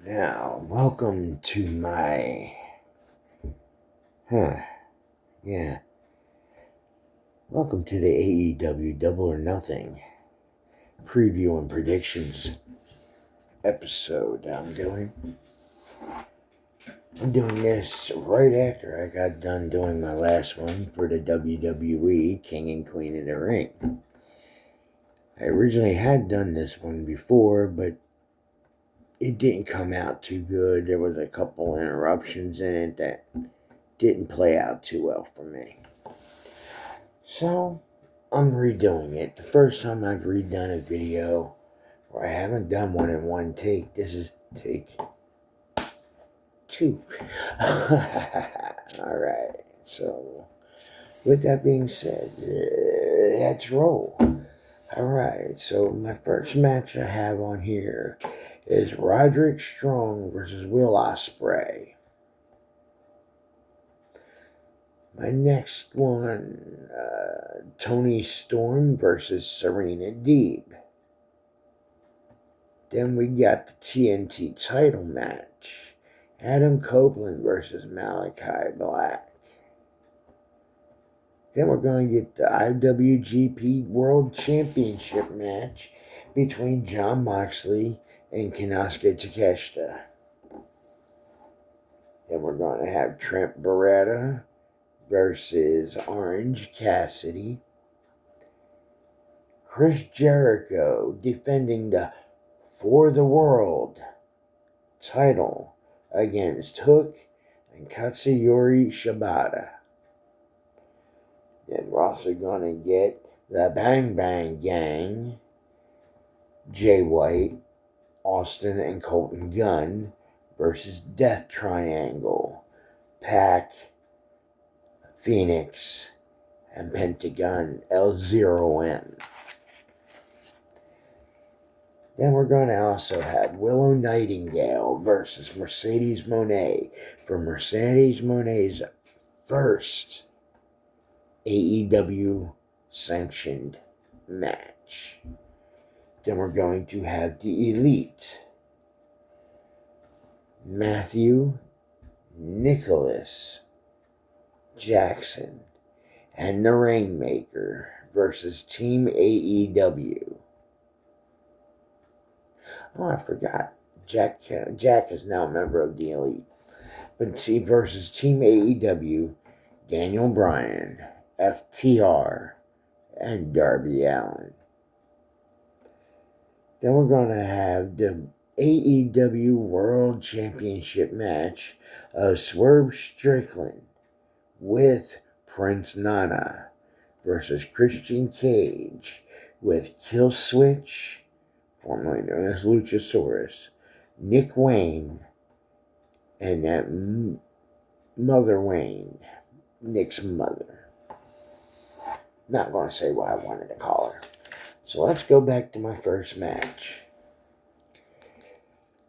Now, welcome to my, welcome to the AEW Double or Nothing preview and predictions episode I'm doing this right after I got done doing my last one for the WWE King and Queen of the Ring. I originally had done this one before, but it didn't come out too good. There was a couple interruptions in it that didn't play out too well for me. So, I'm redoing it. The first time I've redone a video where I haven't done one in one take. This is take 2. Alright, so with that being said, let's roll. Alright, so my first match I have on here is Roderick Strong versus Will Ospreay. My next one, Toni Storm versus Serena Deeb. Then we got the TNT title match, Adam Copeland versus Malachi Black. Then we're going to get the IWGP World Championship match between Jon Moxley and Konosuke Takeshita. Then we're going to have Trent Beretta versus Orange Cassidy. Chris Jericho defending the For the World title against Hook and Katsuyori Shibata. Then we're also going to get the Bang Bang Gang, Jay White, Austin and Colton Gunn versus Death Triangle, Pac, Phoenix, and Pentagon L0M. Then we're going to also have Willow Nightingale versus Mercedes Moné for Mercedes Moné's first AEW sanctioned match. Then we're going to have the Elite, Matthew Nicholas Jackson and the Rainmaker versus Team AEW. Oh, I forgot. Jack is now a member of the Elite. But see, versus Team AEW, Daniel Bryan, FTR, and Darby Allin. Then we're going to have the AEW World Championship match of Swerve Strickland with Prince Nana versus Christian Cage with Killswitch, formerly known as Luchasaurus, Nick Wayne, and that Mother Wayne, Nick's mother. Not going to say what I wanted to call her. So let's go back to my first match.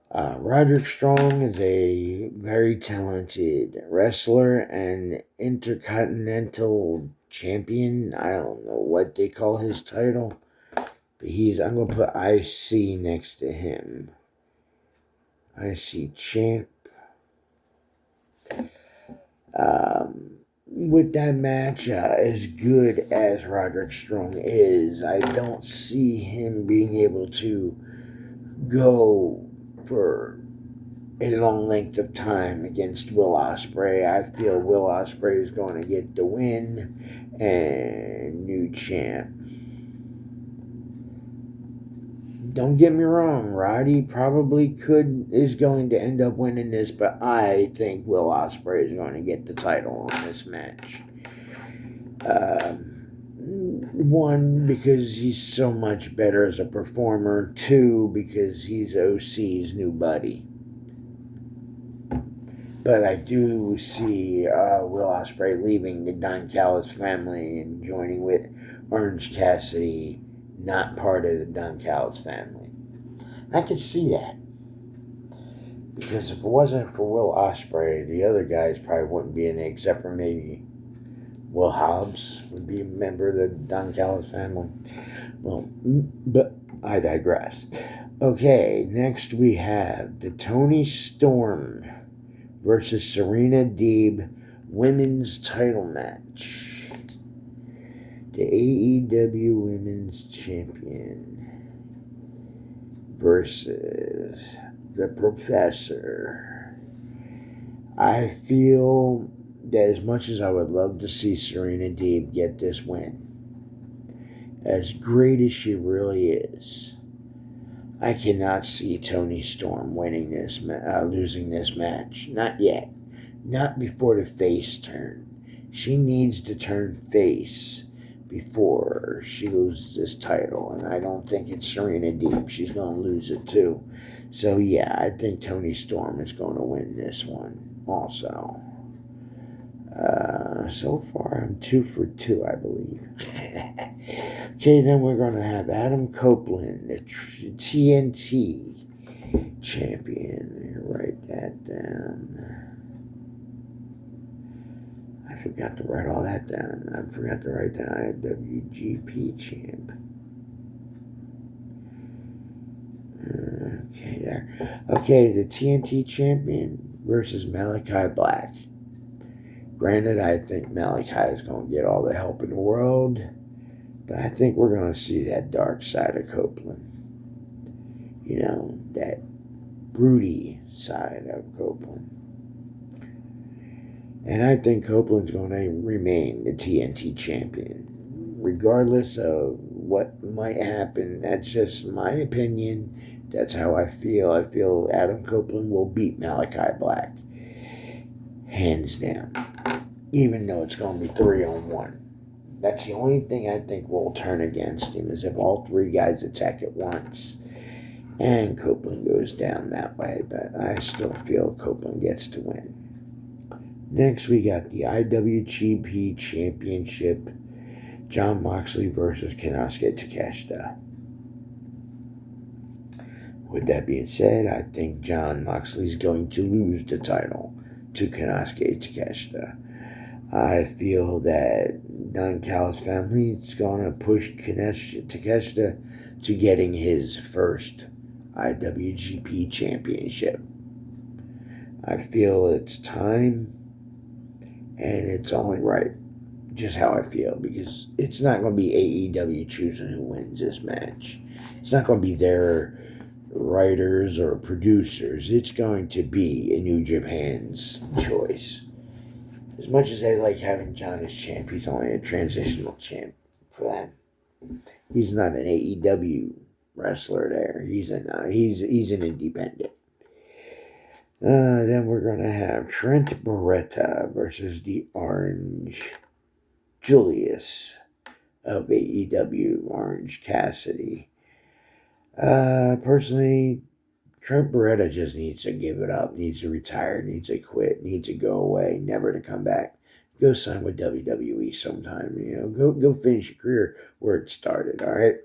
Roderick Strong is a very talented wrestler and intercontinental champion. I don't know what they call his title, but I'm going to put IC next to him. IC champ. With that match, as good as Roderick Strong is, I don't see him being able to go for a long length of time against Will Ospreay. I feel Will Ospreay is going to get the win and new champ. Don't get me wrong, Roddy probably is going to end up winning this, but I think Will Ospreay is going to get the title on this match. One, because he's so much better as a performer. Two, because he's OC's new buddy. But I do see Will Ospreay leaving the Don Callis family and joining with Orange Cassidy, not part of the Don Callis family. I could see that. Because if it wasn't for Will Ospreay, the other guys probably wouldn't be in it, except for maybe Will Hobbs would be a member of the Don Callis family. Well, but I digress. Okay, next we have the Toni Storm versus Serena Deeb women's title match. The AEW Women's Champion versus the Professor. I feel that as much as I would love to see Serena Deeb get this win, as great as she really is, I cannot see Toni Storm losing this match. Not yet. Not before the face turn. She needs to turn face before she loses this title, and I don't think it's Serena Deeb. She's going to lose it too. So yeah, I think Toni Storm is going to win this one also. So far, I'm 2 for 2, I believe. Okay, then we're going to have Adam Copeland, the TNT champion. Write that down. I forgot to write all that down. I forgot to write down WGP champ. Okay, there. Okay, the TNT champion versus Malachi Black. Granted, I think Malachi is going to get all the help in the world, but I think we're going to see that dark side of Copeland. You know, that broody side of Copeland. And I think Copeland's going to remain the TNT champion, regardless of what might happen. That's just my opinion. That's how I feel. I feel Adam Copeland will beat Malachi Black. Hands down. Even though it's going to be 3-on-1. That's the only thing I think will turn against him, is if all three guys attack at once and Copeland goes down that way. But I still feel Copeland gets to win. Next, we got the IWGP Championship, Jon Moxley versus Konosuke Takeshita. With that being said, I think Jon Moxley's going to lose the title to Konosuke Takeshita. I feel that Don Callis' family is going to push Takeshita to getting his first IWGP Championship. I feel it's time, and it's only right, just how I feel, because it's not going to be AEW choosing who wins this match. It's not going to be their writers or producers. It's going to be a New Japan's choice. As much as I like having John as champ, he's only a transitional champ for them. He's not an AEW wrestler there. He's an independent. Then we're going to have Trent Beretta versus the Orange Julius of AEW, Orange Cassidy. Personally, Trent Beretta just needs to give it up, needs to retire, needs to quit, needs to go away, never to come back. Go sign with WWE sometime, go finish your career where it started, all right?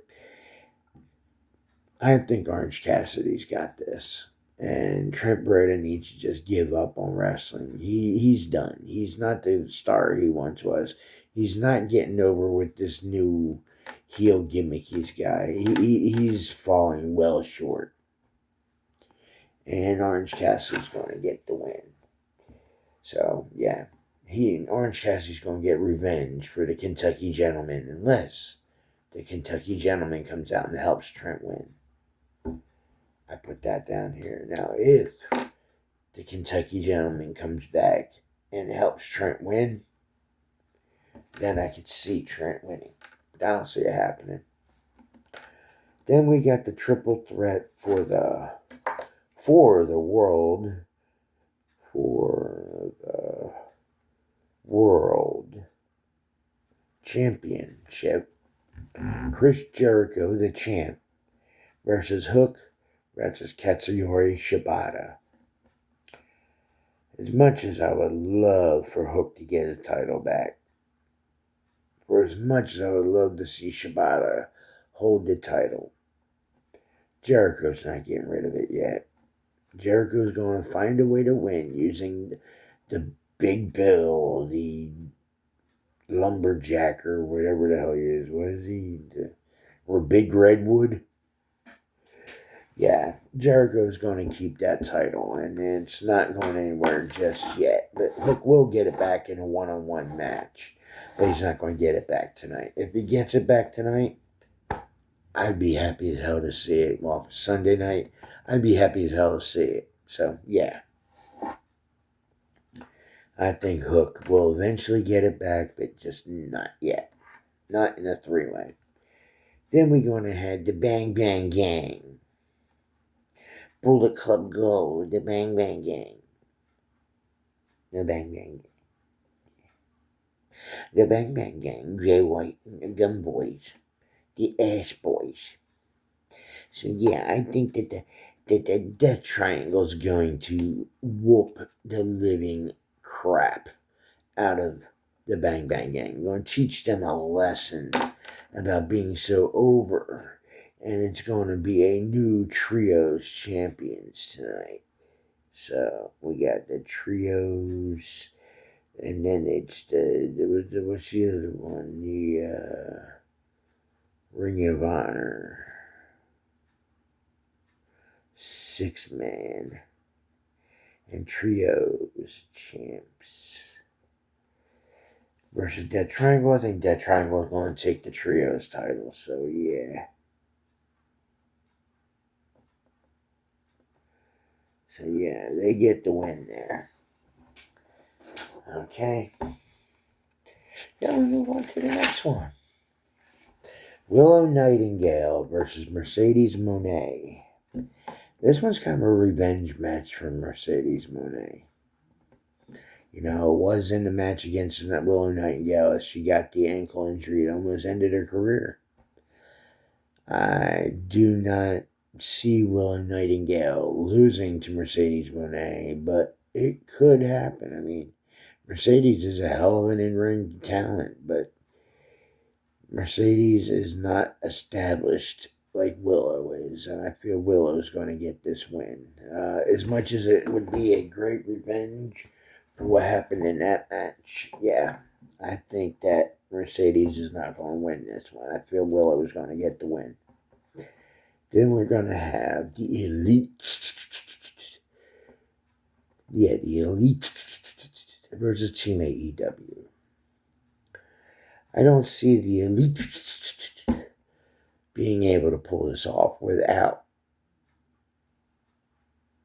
I think Orange Cassidy's got this. And Trent Beretta needs to just give up on wrestling. He's done. He's not the star he once was. He's not getting over with this new heel gimmick he's got. He's falling well short. And Orange Cassidy's going to get the win. So, yeah. Orange Cassidy's going to get revenge for the Kentucky Gentleman, unless the Kentucky Gentleman comes out and helps Trent win. I put that down here. Now, if the Kentucky Gentleman comes back and helps Trent win, then I could see Trent winning. But I don't see it happening. Then we got the triple threat for the world championship. Chris Jericho, the champ, versus Hook versus Katsuyori Shibata. As much as I would love for Hook to get his title back, for as much as I would love to see Shibata hold the title, Jericho's not getting rid of it yet. Jericho's going to find a way to win using the Big Bill, the Lumberjacker, whatever the hell he is. What is he? Or Big Redwood? Yeah, Jericho's going to keep that title, and it's not going anywhere just yet. But Hook will get it back in a one-on-one match, but he's not going to get it back tonight. If he gets it back tonight, I'd be happy as hell to see it. Well, Sunday night, I'd be happy as hell to see it. So, yeah. I think Hook will eventually get it back, but just not yet. Not in a three-way. Then we're going to have the Bang Bang Gang. Bullet Club Gold, the Bang Bang Gang. The Bang Bang Gang. The Bang Bang Gang, Jay White and the Gun Boys. The Ash Boys. So yeah, I think that the Death Triangle is going to whoop the living crap out of the Bang Bang Gang. We're going to teach them a lesson about being so over. And it's going to be a new Trios champions tonight. So we got the Trios, and then it's what's the other one? The Ring of Honor 6-man and Trios champs versus Death Triangle. I think Death Triangle is going to take the Trios title. So yeah. So yeah, they get the win there. Okay. Now we move on to the next one. Willow Nightingale versus Mercedes Moné. This one's kind of a revenge match for Mercedes Moné. You know, it was in the match against Willow Nightingale as she got the ankle injury. It almost ended her career. I do not see Willow Nightingale losing to Mercedes Moné, but it could happen. I mean, Mercedes is a hell of an in-ring talent, but Mercedes is not established like Willow is, and I feel Willow is going to get this win. As much as it would be a great revenge for what happened in that match, yeah, I think that Mercedes is not going to win this one. I feel Willow is going to get the win. Then we're going to have the Elite. Yeah, the Elite versus Team AEW. I don't see the Elite being able to pull this off without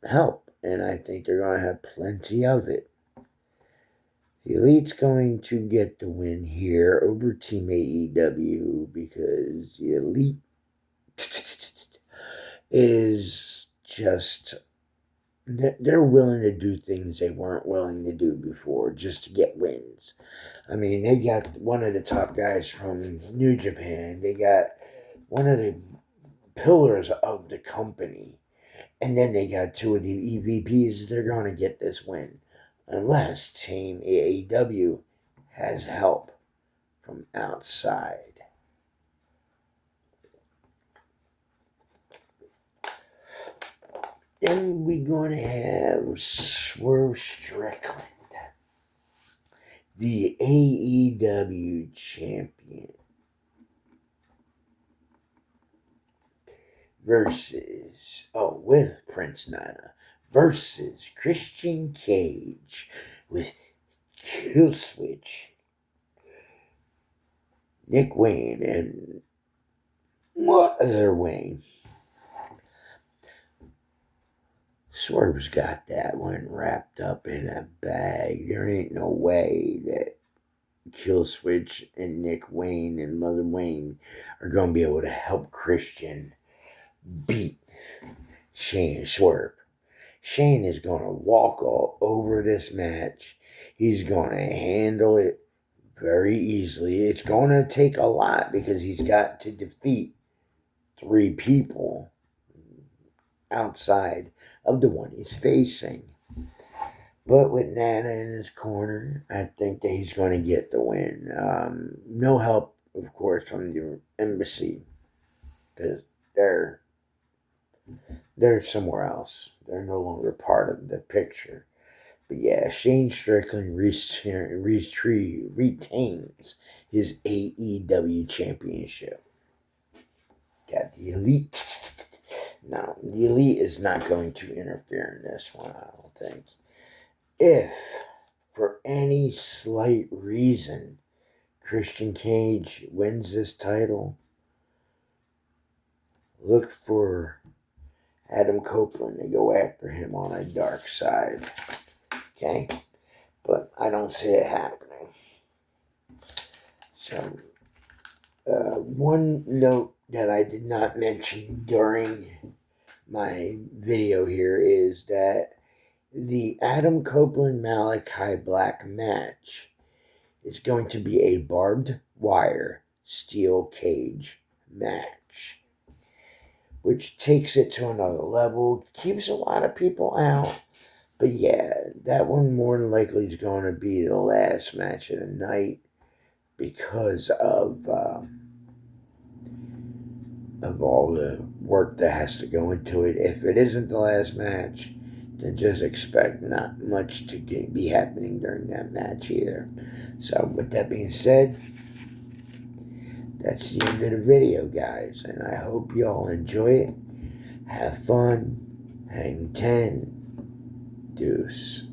help, and I think they're going to have plenty of it. The Elite's going to get the win here over Team AEW because the Elite is just, they're willing to do things they weren't willing to do before just to get wins. I mean, they got one of the top guys from New Japan. They got one of the pillars of the company. And then they got two of the EVPs. They're going to get this win. Unless Team AEW has help from outside. Then we're going to have Swerve Strickland, the AEW champion, with Prince Nana, versus Christian Cage with Killswitch, Nick Wayne, and what other Wayne. Swerve's got that one wrapped up in a bag. There ain't no way that Killswitch and Nick Wayne and Mother Wayne are going to be able to help Christian beat Shane and Swerve. Shane is going to walk all over this match. He's going to handle it very easily. It's going to take a lot because he's got to defeat 3 people outside of the one he's facing. But with Nana in his corner, I think that he's going to get the win. No help, of course, from the embassy because they're somewhere else. They're no longer part of the picture. But yeah, Shane Strickland retains his AEW championship. Got the Elite No, the Elite is not going to interfere in this one, I don't think. If, for any slight reason, Christian Cage wins this title, look for Adam Copeland to go after him on a dark side. Okay? But I don't see it happening. So, one note that I did not mention during my video here is that the Adam Copeland Malachi Black match is going to be a barbed wire steel cage match, which takes it to another level, keeps a lot of people out. But yeah, that one more than likely is going to be the last match of the night because of all the work that has to go into it. If it isn't the last match, then just expect not much to be happening during that match either. So with that being said, that's the end of the video, guys, and I hope y'all enjoy it. Have fun. Hang 10. Deuce.